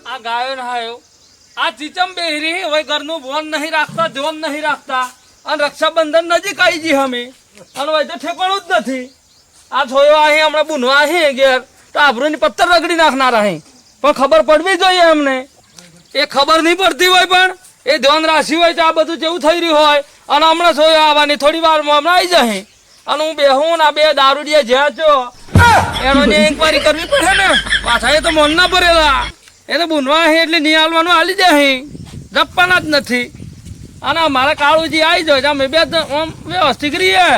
આ ગાયો ને હાયો આ ચીચમ બેહરી હવે ઘરનું ભોન નહીં રાખતા ધોન નહીં રાખતા અને રક્ષાબંધન નજીક આવી ગઈ અમે અને હવે તો ઠેકાણું જ નથી આ છોયો અહીં હમણાં બુનવા અહીં ઘેર તો આબરૂની પથ્થર રગડી નાખનાર અહીં પણ ખબર પડવી જોઈએ એમને એ ખબર નહીં પડતી હોય પણ એ ધ્યાન રાખ્યું હોય તો આ બધું જેવું થઈ રહ્યું હોય અને હમણાં છોયો આવવાની થોડી વારમાં હમણાં આવી જાય અને હું બેહું ને આ બે દારૂડિયા જ્યાં છો એનોની ઇન્કવાયરી કરવી પડે ને પાછા એ તો મોન ના ભરેલા એ તો બુનવા અહીં એટલે નહીં હાલવાનું હાલી જાય જપવાના જ નથી અને અમારા કાળુજી આવી જાય અમે બે વ્યવસ્થિત રહીએ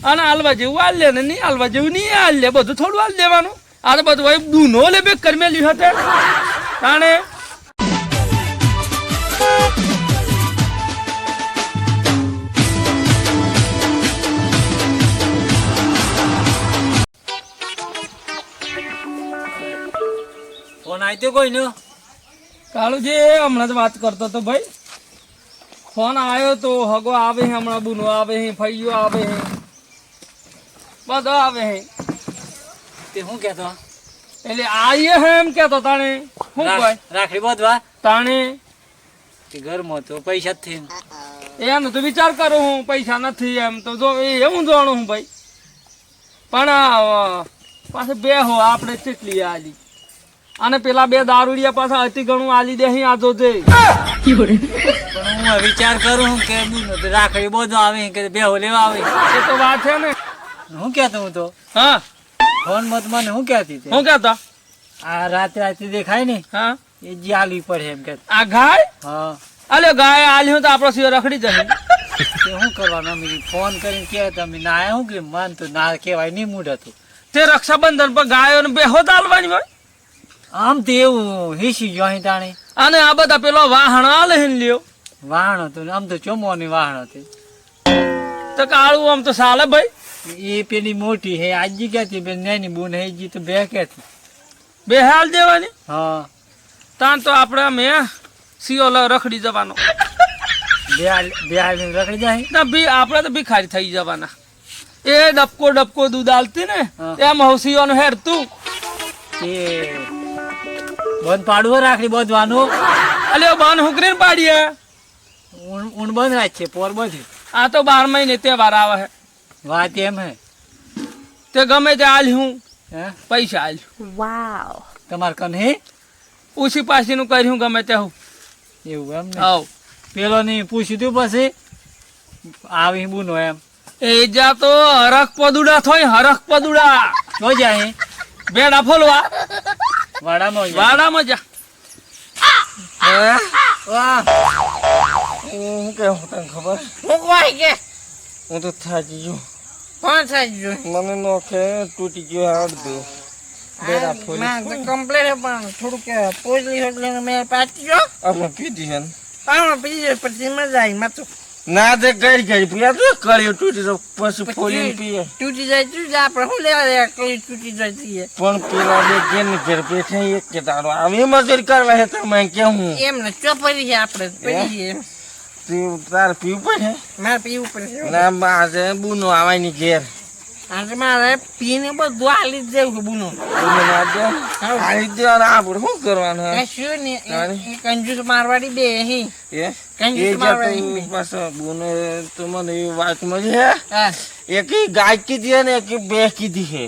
અને હાલવા જેવું હાલ લે ને નહીં હાલવા જેવું નહીં હાલ લે બધું થોડું હાલ દેવાનું આ તો બધું ભાઈ દૂનો લે બે કરમેલી હતા તાણે ફોન આવ્યો કોઈ નો કાળુજી હમણાં જ વાત કરતો હતો ભાઈ ફોન આવ્યો તો હગો આવે હમણાં બુનો આવે ફૈયો આવે બધો આવે તે શું કેતો એટલે આવીએ હે એમ કેતો તાણે શું ભાઈ રાખડી બાંધવા તાણે તે ઘરમાં તો પૈસા જ થઈ એનો તો વિચાર કરું હું પૈસા નથી એમ તો જો એવું જાણું હું ભાઈ પણ પાછું બે હો આપણે કેટલી આલી અને પેલા બે દારૂડિયા પાછા અતિ ઘણું આલી દે આ જોજે પણ હું વિચાર કરું કે રાખડી બાંધવા આવે કે બેહો લેવા આવે એ તો વાત છે ને હું કેતો હું તો હા ફોન મત મને હું કહેતી હું કેતા આ રાતે દેખાય ને હા એ જે આલવી પડે એમ કે આ ગાય હા અલે ગાય આલી હું તો આપણો સિયો રખડી જશે તે શું કરવાનું અમે ફોન કરીને કે તમે ના શું કે મન તો ના કહેવાય નહીં મૂડ હતું તે રક્ષાબંધન પર ગાયો ને બેહો તાલવાની હોય આમ તો એવું હિસી ગયો અહીં તાણે અને આ બધા પેલો વાહણ આલે લ્યો વાહણ હતું આમ તો ચોમોની વાહણ હતી તો કાળું આમ તો સાલે ભાઈ એ પેલી મોટી હે આજી ક્યાંથી બે નાની બુન હે જી તો બે ક્યાંથી બે હાલ દેવાની હા તાન તો આપણે અમે સિયો રખડી જવાનો બે હાલ રખડી જાય ના બી આપણે તો ભિખારી થઈ જવાના એ ડબકો દૂધ આલતી ને એમ હવસીઓ નું હેર તું એ બંધ પાડવું રાખડી બાંધવાનું અલે બાન હુકરીને પાડીએ ઊંડ બંધ રાખીએ પોર બધી આ તો 12 મહિને તહેવાર આવે હે વાત એમ હે તે ગમે તે આલ હું હે પૈસા આલ તમારે કન હે ઉસી પાસીનું કર્યું ગમે તે હું એવું એમ ને આવ પેલો ને પૂછ્યું તું પછી આવી બુનો એમ એ જા તો હરખ પદુડા થોય હરખ પદુડા નો જાય બેડા ફોલવા વાડામાં વાડામાં જા વાહ હું કેવું તને ખબર હું કોઈ કે હું તો થાકી ગયો કોણ થાય મને નોખે તૂટી ગયો અડધું બેડા ફોલી મેં તો કમ્પ્લેટ પણ થોડુંક પોજલી હોટલી મેં પાછી ગયો અમે પીધી છે પાવણ પીજે પછી મજા આવી માં તો ના તે ગઈ પીયા તો કર્યો તૂટી તો પછી ફોલીને પીએ તૂટી જાય આપણે શું લેવા દે કઈ તૂટી જાય છીએ પણ પેલા બે ઘેર ઘેર બેઠા એક કે તારો આવી મજૂરી કરવા હે તમે કેવું એમ ને ચોપરી છે આપણે પડી છે તું તાર પીવું પડે મારે પીવું પડશે ના બાજે બુનો આવવાની ઘેર આજે મારે પીને બધું હાલી જ જેવું બુનો બુનો ના દે આલી દે અને આપણે શું કરવાનું હે શું ને કંજૂસ મારવાડી બે હી એ કંજૂસ મારવાડી પાછો બુનો તો મને એવી વાત મળી હે હા એક ગાય કીધી ને એક બે કીધી હે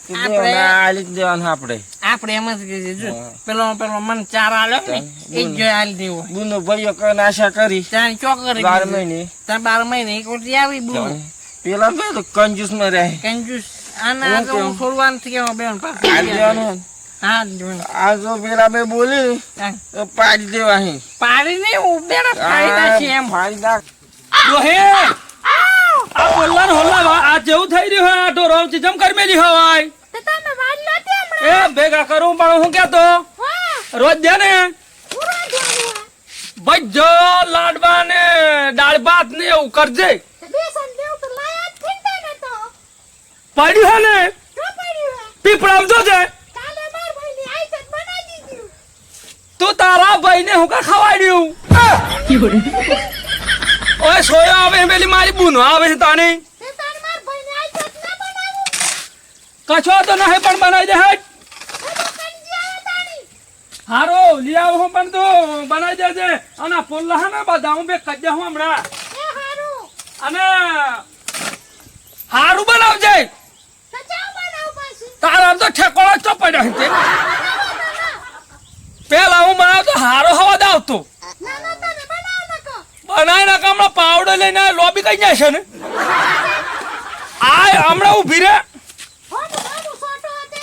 આલી જ દેવાનું આપણે એમ જ કીધું જો પેલો મન ચાર આલ્યો ને એ જ હાલી દેવો બુનો ભાઈઓ કઈ આશા કરી ત્યાં ચોકર 12 મહિને ત્યાં 12 મહિને એક વખત આવી બુનો પેલા બે તો કંજૂસ માં રહે કંજૂસ આના તો છોડવાનું થી કેવો બેન પાસે આ દેવાનું હા આ જો પેલા બે બોલી તો પાડી દેવા હે પાડી ને ઉબેડા ફાયદા છે એમ ફાયદા હે આ બોલવાનું હોલા આ જેવું થઈ રહ્યું હે આ તો રોજ જમ કરમેલી હવાય તો તમે વાલ નહોતી એ હમણાં ભેગા કરું પણ હું કેતો રોજ દે ને પૂરો દેવું ભજો લાડવા ને દાળ ભાત ને એવું કરજે તો બેસન દેવું તો લાયા જ થીંતા ને તો પડ્યું હે ને જો પડ્યું હે પીપળામ જોજે કાલે માર ભાઈની આઈટમ બનાવી દીધું તું તારા ભાઈને હું કા ખવાડ્યું ઓય સોયા આવે પેલી મારી બુનો આવે છે તાને તે તાર માર ભાઈની આઈટમ ના બનાવું કછો તો નહીં પણ બનાવી દે હટ તો કંજી આવે તાણી ઠેકોણું પણ તું બનાવી દેજે અને આ પોલ્લા હે ને બધા હું બે કજ્જા હું હમણાં એ હારું અને હારું બનાવજે તો ચાવ બનાવ પાછી તારા તો ઠેકોણો ચો પડ્યો છે તે. પેલા હું બનાવતો હારો હવા દાવતો ના ના તને બનાવ નકો બનાવી નાખ હમણાં પાવડો લઈને લોબી કઈ જાય છે ને આ હમણાં ઉભી રે હોનું સોટો હતે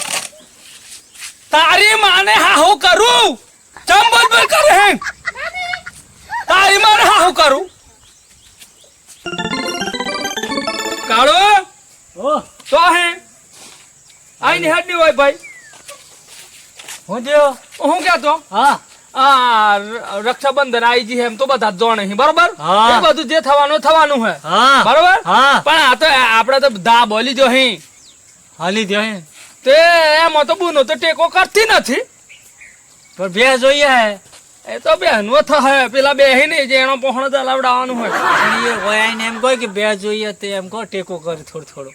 તારી માને હા હું કરું ચમ બોલ બોલ કરે હે તારી માને હા હું કરું કાળો ઓ તો હે આઈ ની હેડ ની હોય ભાઈ હું થયો હું કહેતો હા આ રક્ષાબંધન આવી જી એમ તો બધા જ જાણે છે બરોબર હા. એ બધું જે થવાનું હે હા બરોબર હા પણ આ તો આપણે તો દા બોલી જો હે હાલી દે તે એમાં તો બુનો તો ટેકો કરતી નથી પણ બે જોઈએ હે એ તો બેહનો થાય પેલા બે હે ને જે એનો પહોણો દલાવડાવવાનું હોય પણ એ હોય આઈને એમ કહે કે બે જોઈએ તે એમ કહો ટેકો કરે થોડો થોડો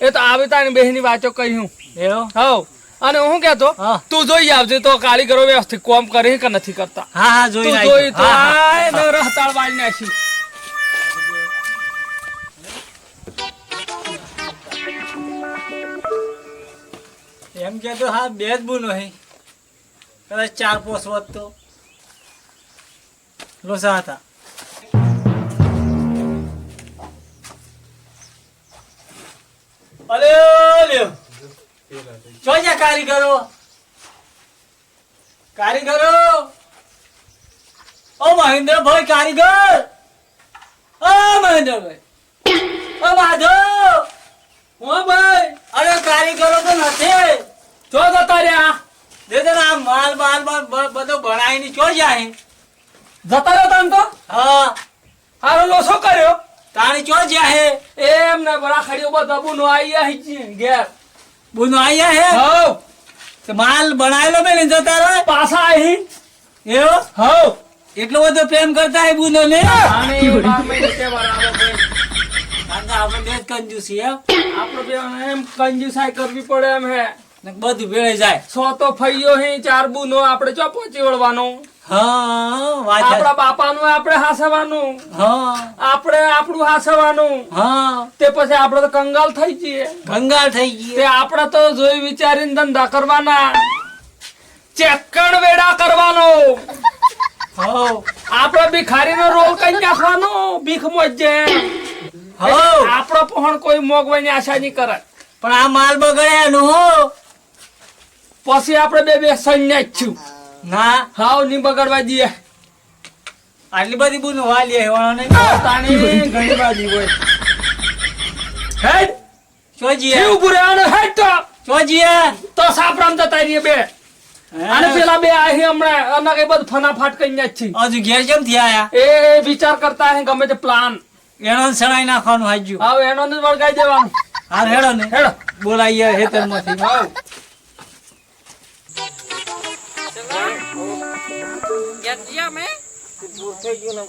એ તો આવી તારી બેહની વાતો કહ્યું એવો હવ અને હું કહેતો હા. તું જોઈ આવજે તો કારીગરો વ્યવસ્થિત કોમ કરે કે નથી કરતા હા હા જોઈ તું જોઈ તો આય ને રહતાળ વાળી નાખી એમ કે તો હા બે જ બુનો હે કદાચ 4-5 વત તો લોસા હતા અલે લ્યો જોયા કારીગરો ઓ મહેન્દ્રભાઈ કારીગર ઓ મહેન્દ્રભાઈ ઓ માધવ હું ભાઈ અરે કારીગરો તો નથી જો જતા રહ્યા દે દે આ માલ બધો ભણાઈને ચો જાય જતા રહ્યા તને તો હા હારો લોસો કર્યો તાણી ચો જાય એમ ને બરા ખડીઓ બધા બુનો આઈ છી ઘેર બુનો આયા હે હવ તે માલ બનાવેલો બે ને જતા રહે પાછા આઈ એવો હવ એટલો બધો પ્રેમ કરતા હે બુનો ને આને 12 મહિને તહેવાર આવે ભાઈ કાકા આપણે દેશ કંજૂસી હે આપણે બે એમ કંજુસાઈ કરવી પડે એમ હે ને બધું ભેળે જાય સો તો ફઈયો હે 4 બુનો આપણે ચો પહોંચી વળવાનો હા વાત આપણા બાપાનું આપણે હાસવાનું હા આપણે આપણું હાસવાનું હા તે પછી આપણે તો કંગાલ થઈ જઈએ ગંગાળ થઈ ગઈ તે આપણે તો જોઈ વિચારીને ધંધા કરવાના ચેકણ વેડા કરવાનો હો આપણે ભિખારીનો રોલ કઈ નાખવાનો ભીખ મોજે હો આપણો પણ કોઈ મોગવાની આશા નહીં કરે પણ આ માલ બગડ્યાનું હો પછી આપણે બે સૈન્ય જ છું ના હાવ ની બગડવા દઈએ આટલી બધી બુનો વાલી હે વાળાને તાણી ઘણી બાજી હોય હેડ ચોજીએ જીવ ઉભું રહેવાનું હેડ ચોજીએ તો સાપરામ જતા રહીએ બે અને પેલા બે આહી હમણાં અને એ બધું ફનાફાટ કરી જ છે હજુ ઘેર કેમ થી આયા એ વિચાર કરતા હે ગમે તે પ્લાન એનો સણાઈ નાખવાનું હાજુ હવે એનો જ વળગાઈ દેવાનું હાર હેડો ને હેડો બોલાઈએ હેતર માંથી હાવ ગયા મેં પૂરું થઈ ગયો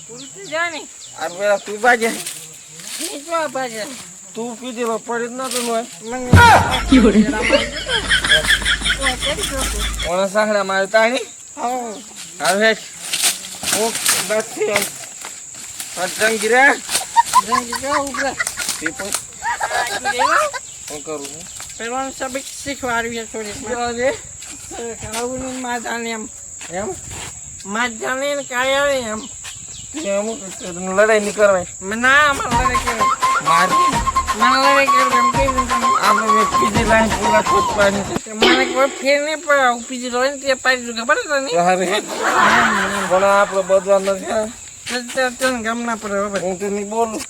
પૂરું થઈ જાય ને તું બાજે નીચવા પાછે તું કીધેલો પડી જ નતું હોય ઓણા સાંકડા મારે તાણી હવે હું નથી એમ પતંગી રે તે પણ હું કરું પેલો સબક શીખવાડ્યું છે થોડી માં જાણે એમ એમ માં જાણે ને કાળે એમ અમુક લડાઈ નહીં કરવાય ના અમારે લડે કેવું મારી મને લડે કેવું એમ કેવું આપણે મેં બીજી લાઈન પૂરા ખોટ પાડી મને કોઈ ફેર નહીં પડે ઉપીજી લો ને તે પાડી દઉં ખબર છે ને અરે પણ આપણે બધવા નથી તને ગમ ના પડે હવે હું તો નહીં બોલું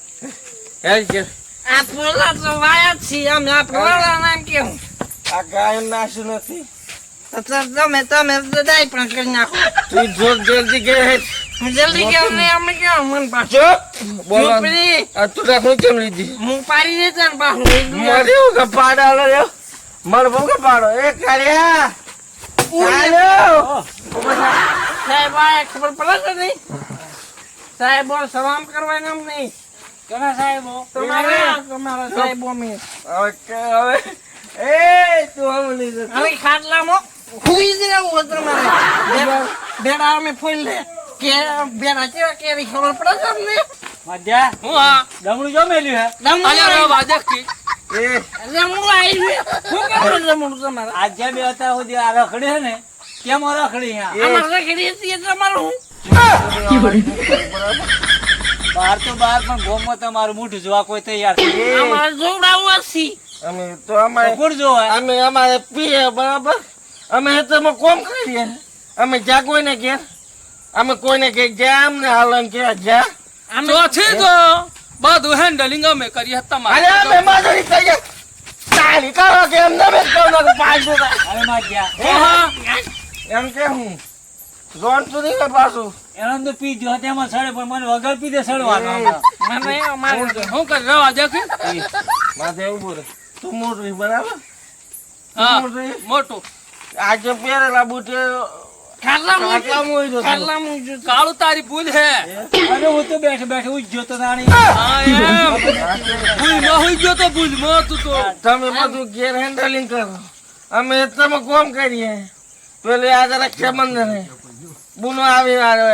હેલ કે આ પોલા તો વાયા જ છીએ અમે આ પોલા નામ કેવું આ ગાય નાશું નથી તો તમે દાય પણ કરી નાખો તું જોર જલ્દી ગયા હે જલ્દી કેવું નહીં અમે કેવું મન પાછું જો બોલો ઉપરી આ તું રાખું કેમ લીધી હું પાડી દેતા ને પાછું મારે એવું કે પાડા લે મારે બહુ કે પાડો એ કાળ્યા સાહેબ આ ખબર પડે છે નહીં સાહેબ સલામ કરવાના એમ નહીં કેના સાહેબો તમારા સાહેબો મેં હવે એ તું આમ લીધું હવે ખાટલામાં હુઈ જ રહેવું હતું મારે. બેડા અમે ફોઈ લે કે બેડા કેવા કેરી ખબર પડે છે અમને. મધ્યા હું હા ડમણું જો મેલ્યું હે અલ્યા વાજક કી એ રમણું આવી ગયું. શું કરું રમણું તમારે? આજ જ્યાં બે હતા સુધી આ રખડી હે ને કેમ રખડી હે અમારે ખેડી હતી તમારું બહાર તો બહાર પણ ગોમમાં તમારું મોઢું જોવા કોઈ તૈયાર નથી. અમારે જોવડાવું હશે. અમે તો અમારે કોણ જોવે અમે અમારે પીએ બરાબર અમે તમે કોમ કરીએ અમે જા કોઈને ઘેર અમે કોઈને કે જા અમને હાલન કે જા અમે ચોથી તો બધું હેન્ડલિંગ અમે કરીએ અરે તમારે અમે મારી કહીએ તાળી કરો કે એમ તમે કહો ને પાડ દેતા અરે મધ્યા હું હા એમ કે હું જોન તો નહીં પાછું એનો તો પી જો તેમાં સડે પણ મને વગર પીધે સડવાનું હમણાં. મને અમારે હું કરી રહ્યો વાજક કી માથે એવું બોલે તું મોટું બરાબર હા મોટું મોટું આજે પહેરેલા બુટે કાટલા મોઈ દો ખાલા મુજુ કાળું તારી ભૂલ હે અરે હું તો બેઠે બેઠે ઉજ્જો તો તાણી હા એમ ભૂલ માં હોઈ ગયો તો ભૂલ માં તું તો તમે બધું ઘેર હેન્ડલિંગ કરો અમે તમે કોમ કરીએ પેલી આજે રક્ષાબંધન હે બુનો આવી આવે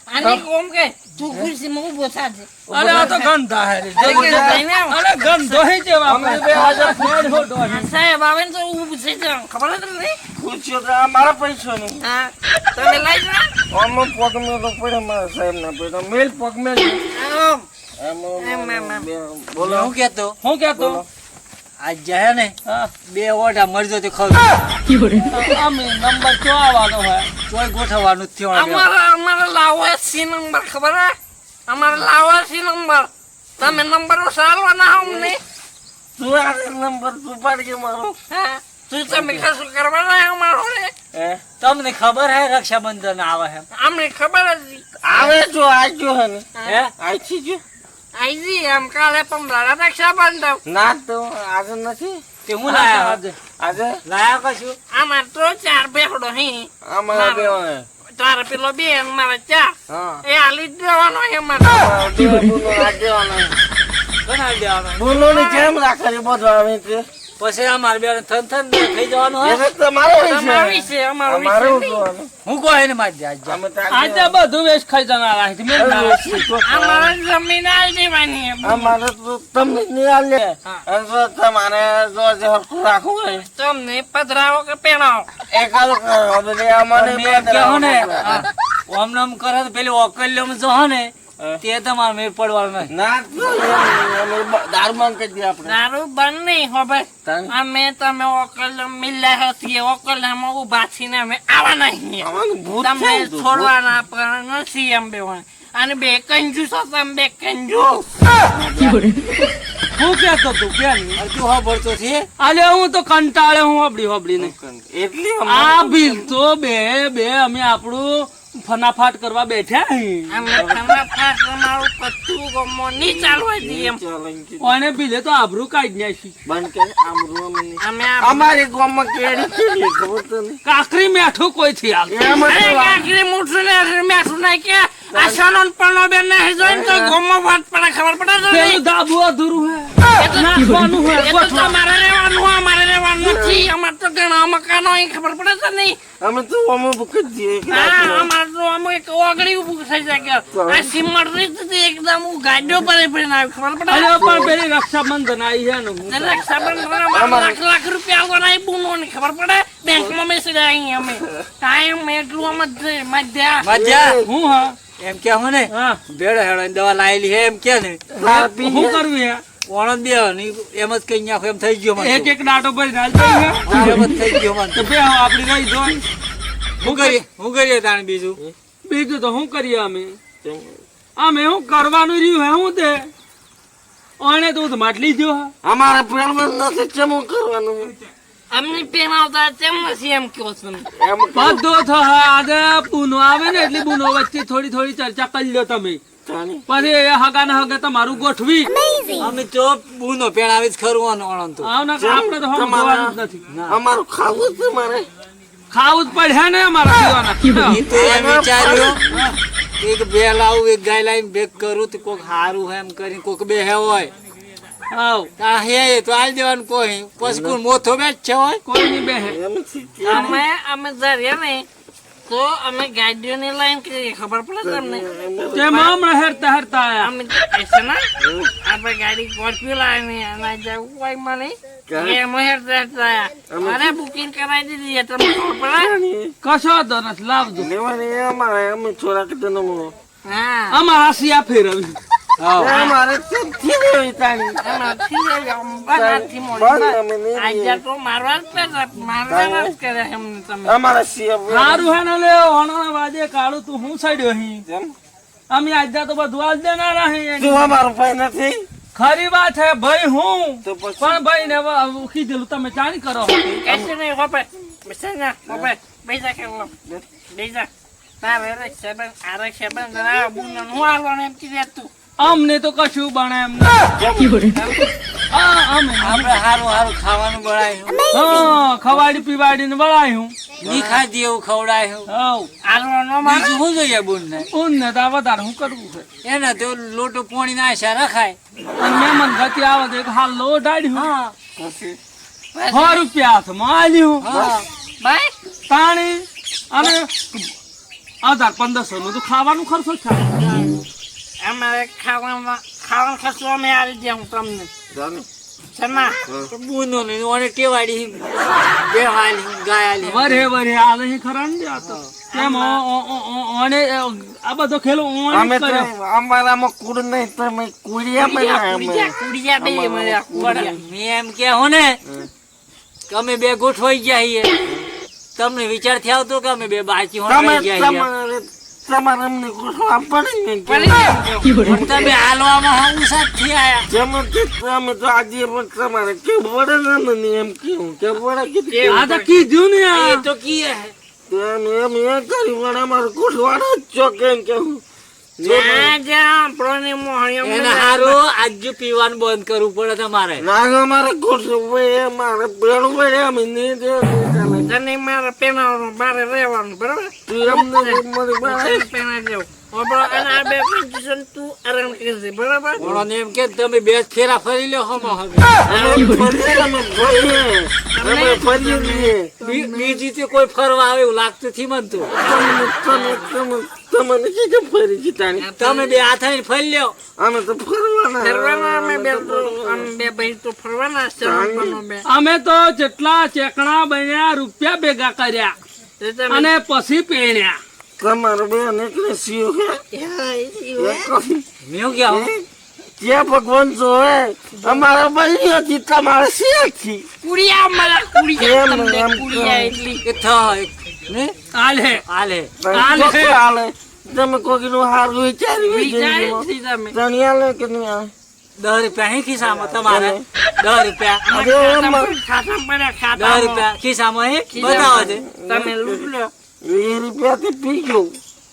આની કોમ કે તું ખુરશીમાં ઊભો થાજે. અરે આ તો ગંધા હે રે. જઈને આવ. અરે ગંધો હે જેવા અમે બે આજે ફેર હો ડોહી. સાહેબ આવે ને તો ઊભું થઈ જાવ. ખબર જ નથી. ખુરશીઓ તો મારા પૈસા નહીં હા તમે લઈ જાઓ. અમે પગ મેં તો પડે મારા સાહેબ ના પડે મેલ પગ મેલ આમ. બોલો હું કેતો હું કેતો આજ જાય ને હા બે ઓઢા મરજો તે ખબર અમે નંબર ચો આવવાનો હે ચોય ગોઠવવાનું જ થયું અમારે લાવો સી નંબર ખબર હે અમારે લાવો સી નંબર તમે નંબર સારવાના અમને. તું આ નંબર તું પાડ કે મારો હા તું તમે કશું કરવાના અમારો ને હે તમને ખબર હે રક્ષાબંધન આવે હે અમને ખબર જ આવે જો આજ જો હે ને હે આજ થી જો આઈજી આમ કાલે પંદર રક્ષાબંધન ના તો આજે નથી તે હું લાયા આજે આજે લાયા કશું અમાર તો 4 બેહડો હે અમારા બે તારે પેલો બે અને મારે 4 હા એ આલી જ દેવાનો હે મારે. અમારા બે બુનો રાખવાનો ઘણા દેવાના બુનો ની જેમ રાખે બધું આવે છે પછી અમારે બે થન થન થઈ જવાનું હે એ તો મારો અમારો વિશે વિશે અમારો અમારું વિશે જોવાનું હું કહે ને મારી આજ જા. અમે તો આજે બધું વેચ ખાઈ જનારા છે મેં ના અમારે જમીન આલી દેવાની હે. અમારે તો તમને નહીં આલે અને જો તમારે જો જે હરખું રાખવું હોય તમને પધરાવો કે પહેરાવો એકાદ કરો એટલે અમને બે મેં કહો ને તરફ ઓમ નમ કરે તો પેલી ઓકલ્યમ જો હે ને તે તમારે મેળ પડવાનું નહીં. ના તો એમ અમે દારૂ માંગ કરી દઈએ આપણે દારૂ બંધ નહીં હો ભાઈ. તાન અમે તમે ઓકલ મિલ્યા હતી ઓકલમાં ઉભા થઈને અમે આવવાના છીએ. આવવાનું ભૂત તમને છે તો. છોડવાના પણ નથી એમ બેવાના. અને બે કંજૂસ છો તમે બે કંજૂસ. હું કેતો તું કેમ અરે તું ખબર તો છે અલે હું તો કંટાળે હું હોબળી ને એટલી આ બી તો બે અમે આપણું ફનાફાટ કરવા બેઠા અહીં. અમે ખાના ફાટ અમારું પત્તું ગમો નહીં ચાલવા દઈએ એમ. ઓને બીજે તો આબરૂ કાઢી નાખી બંધ કરે આમ રૂમ અમે આ અમારી ગામમાં કેડી કેડી ખબર તો નહીં કાકરી મેઠું કોઈ થી હાલ એમ જ અરે તો કાકરી મૂઠું ને મેઠું નાખ કે આ સનન પણ બેન ને જોઈને તો ગમો વાત પડે ખબર પડે તો પેલું નહીં. દાબુ અધૂરું હે નાખવાનું હે એ તો તમારે રહેવાનું અમારે રહેવાનું નથી. અમારે તો ઘણા મકાનો અહીં ખબર પડે છે નહીં. અમે તો અમે ભૂખ જ છીએ હા અમારે તો અમે એક ઓગળી ઉભું થઈ જાય આ સિમર રીત એકદમ ગાડીઓ પર ભરીને આવી ખબર પડે. અરે પણ પેલી રક્ષાબંધન આવી છે ને હું રક્ષાબંધન લાખ રૂપિયા આવવાના એ બુનો ની ખબર પડે બેંકમાં મેસેજ આવી અમે ટાઈમ એટલું આમ જ છે મધ્યા. મજા હું હા એમ કે હું ને હા ભેડો હેડો દવા લાયેલી હે એમ કે ને હું કરવું હે ઓણંદ બે એમ જ કઈ નાખો એમ થઈ ગયો મને એક એક ડાટો પર નાલ દઈ હે એમ જ થઈ ગયો મને તો બે આપડી રહી જો હું કરીએ તાણ બીજું બીજું તો શું કરીએ અમે શું કરવાનું રહ્યું હે હું તે ઓને તો માટલી જો અમારે પેલું નથી ચમું કરવાનું અમને પહેરાવતા તેમ નથી એમ કહો છો ને. એમ બધો થા આજે પૂનો આવે ને એટલી પૂનો વચ્ચે થોડી થોડી ચર્ચા કરી લ્યો તમે તાની પછી એ હગા ને હગા તમારું ગોઠવી અમે તો બુનો પેણાવી જ ખરું ઓણંદ તો આવ ના આપણે તો હમ જોવાનું જ નથી અમારું ખાવું છે મારે ખાવું જ પડે ને અમારા પીવાના ઈ તો એમ વિચાર્યું એક બે લાવું એક ગાય લાવીને ભેગ કરું તો કોક હારું એમ કરીને કોક બે હે હોય હાવ આ હે તો આલ દેવાનું કોઈ પછી કોણ મોથો બેચ છે હોય કોઈ નહીં બેહે એમથી અમે જરીએ ને તો અમે ગાડીઓની લાઈન કરીએ ખબર પડે તમને તેમાં હમણાં હેરતા હેરતા આયા અમે ऐसे ना આપણે ગાડી સ્કોર્પિયો લાવીને અને જવું હોય મને એમાં હેરતા અરે બુકિંગ કરાવી દીધી તમને ખબર પડે કશો વાંધો નથી લાવજો લેવાની અમારે અમે થોડાક જણો હા અમારા સિયા ફેરવી અમારે થી લેવી તાણી આજે તો મારવા જ કરે એમને તમે અમારા સિયા સારું હે ને લે ઓણના વાજે કાળું તું હું સાડ્યો અહીં અમે આજે તો બધું આજ દેનારા અહીં તું અમારો ભાઈ નથી ખરી વાત હે ભાઈ હું તો પછી પણ ભાઈ ને કીધેલું તમે ચાણી કરો કશું નહીં હોપે બેસા ના હોપે બેસા કે બેસા તારે રક્ષાબંધન આ રક્ષાબંધન જરા બુન નું આવવાનું એમ કીધે તું અમને તો કશું બને એમ આપણે હારું હારું ખાવાનું બનાવ્યું હા ખવાડી પીવાડીને વળાયું ની ખાધી એવું ખવડાયું હવ આલવાનો નો બીજું શું જોઈએ બુન ને ઊન ને તો આ વધારે શું કરવું છે એને તો લોટો પોણી નાખ્યા રખાય અને મહેમાન ગતિ આવે તો એક હાલ લો ડાળ્યું હા 100 રૂપિયા હાથમાં આલ્યું હા ભાઈ પાણી અને 1500 નું તો ખાવાનું ખર્ચો જ થાય અમારે ખાવાનું ખર્ચો અમે આવી દઉં તમને જાને શેના બુનો ને ઓને ટેવાડી બે હાલી ગાય હાલી વરે આ નહીં ખરા ને આ તો કેમ ઓને આ બધો ખેલો ઓને અમે તો કર્યો અમારામાં કુડ નહીં તમે કુડિયા બનાવ્યા કુડિયા બે મળ્યા મેં એમ કે હો ને કે અમે બે ગોઠવાઈ ગયા છીએ તમને વિચાર થી આવતો કે અમે બે બાકી તમે હોઈ ગયા તમારે અમને ગોઠવા પડે ને પણ તમે હાલવામાં હું સાથ થી આયા જેમ કે તમે તો આજે પણ તમારે કેવું પડે ને મને એમ કેવું પડે કીધું આ તો કીધું ને એ આ તો કી હે એમ કરી વડે અમારે ગોઠવાડો જ છો કેમ કેવું એને હારું આજે પીવાનું બંધ કરવું પડે તમારે ના અમારે ગોઠવું મારે બેણું પડે અમે નહીં દે તને મારે પેનાવાનું મારે રહેવાનું બરાબર તું એમને મને પેના દેવું અને આ બે પોઝિશન તું આરામ કરજે બરાબર પણ એમ કે તમે બે ફેરા ફરી લ્યો હમો હવે બીજી તે કોઈ ફરવા આવે એવું લાગતું થી મન તો તમને કે ફરી જીતાની તમે બે હાથ ફરી લ્યો અમે તો ફરવાના ફરવાના અમે બે ભાઈ તો ફરવાના છે બે અમે તો જેટલા ચેકણા બન્યા રૂપિયા ભેગા કર્યા અને પછી પેણ્યા તમારે બેન એટલે સીઓ મેં ક્યાં જે ભગવાન જોવે અમારા ભાઈ હતી તમારે શેખી કુડિયા મારા કુડિયા એમ, તમને એમ, કુડિયા એમ. એટલી કે થાય ને આલે હાલે હાલે તમે કોકીનું હારું વિચાર્યું વિચારી તમે તણિયા કે નહીં આવે 10 રૂપિયા હે ખિસ્સામાં તમારે 10 રૂપિયા અરે એમ ખાતા પડ્યા 10 ખાતા રૂપિયા ખિસ્સામાં હે બતાવો છે તમે લૂટ લો 20 રૂપિયાથી પી ગયો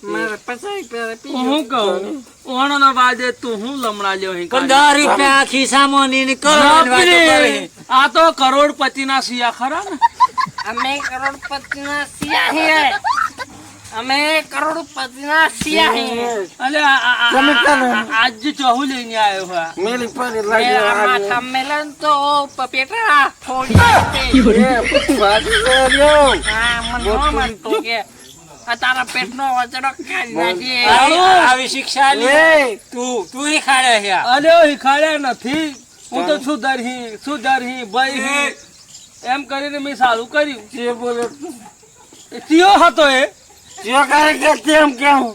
મારે 50 રૂપિયા પી હું કહું ઓણનો વાજે તું હું લમણા લ્યો અહીં પણ 10 રૂપિયા ખિસ્સામાં ની કરવાની વાતો કરે આ તો કરોડપતિ ના સિયા ખરા ને અમે કરોડપતિના સિયા છીએ અમે કરોડપતિના સિયા છીએ અલે આજ ચોહુ લઈને આવ્યો હા મેરી પર એ લાગ્યો આમાં સંમેલન તો પપેટા થોડી હા મને ન માનતો કે આ તારા પેટનો વચડો કાઢી નાખીએ આવી શિક્ષા લે તું ઈ ખાડે છે અલ્યો હિખાડ્યા નથી હું તો સુધરહી ભાઈ એમ કરીને મેં સારું કર્યું જે બોલે એ ચિયો હતો એ જે કરે કે તેમ કેવું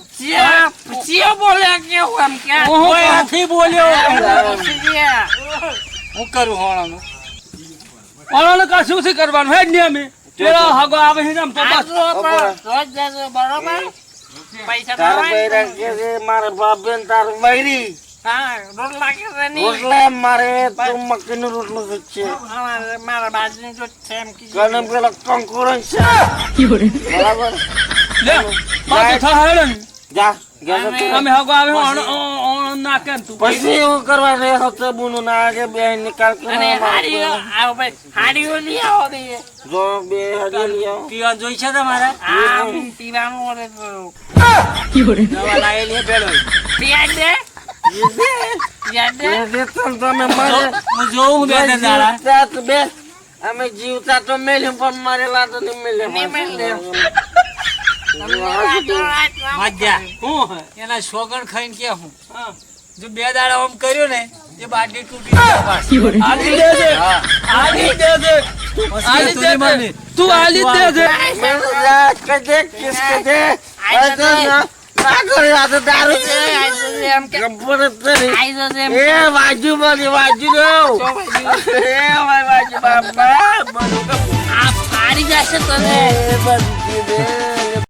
સિયો બોલ્યા કેવું એમ કે કોઈ નથી બોલ્યો સિયા હું કરું હોણાનું ઓણો કશું થી કરવાનું હે જ નહીં અમે પેલો હગો આવે છે ને આમ તો બસ રોજ જજો બરોબર પૈસા તારા તમારે બૈરા કે છે મારા બાપ બેન તાર બૈરી હા રોટલા કે છે નહીં રોટલા મારે તું મકઈનો રોટલો છે મારા બાજુની જો છે એમ કીધું ગણે પેલા કંકુરન છે બરાબર લે બાકી થાય ને જા ગયા અમે હગો આવે ઓણો નાખે ને તું પછી એવું કરવા રે હતો બુનો ના આગે બે નિકાલ અને હાડીઓ આવો ભાઈ હાડીઓ લઈ આવો દઈએ જો બે હજાર લ્યો પીવા જોઈ છે તમારે આ પીવાનું ઓરે તો દવા લાવેલી હે પેલો પીઆઈ દે યાદ છે? દેતો ને તમે મારે હું જોઉં બે ત્રણ દાડા જીવતા તો બે અમે જીવતા તો મેલ્યું પણ મારેલા તો નહીં નહીં મેલ્યા તમને વાંધો રાત ના મજા હું એના શોગન ખાઈને કે હું જો બે દાડા આમ કર્યો ને એ બાટલી તૂટી જાય પાછી. આલી દે છે આલી દે છે આલી દે છે તું આલી દે છે કદે કિસ કદે ના કરે આ તો દારૂ છે એમ કે ગબ્બર જ નહીં. આઈ જશે એમ. એ વાજુ બોલી વાજુ નો એ વાજુ બાપા બોલો આ ફાડી જશે તને એ બાજુ દે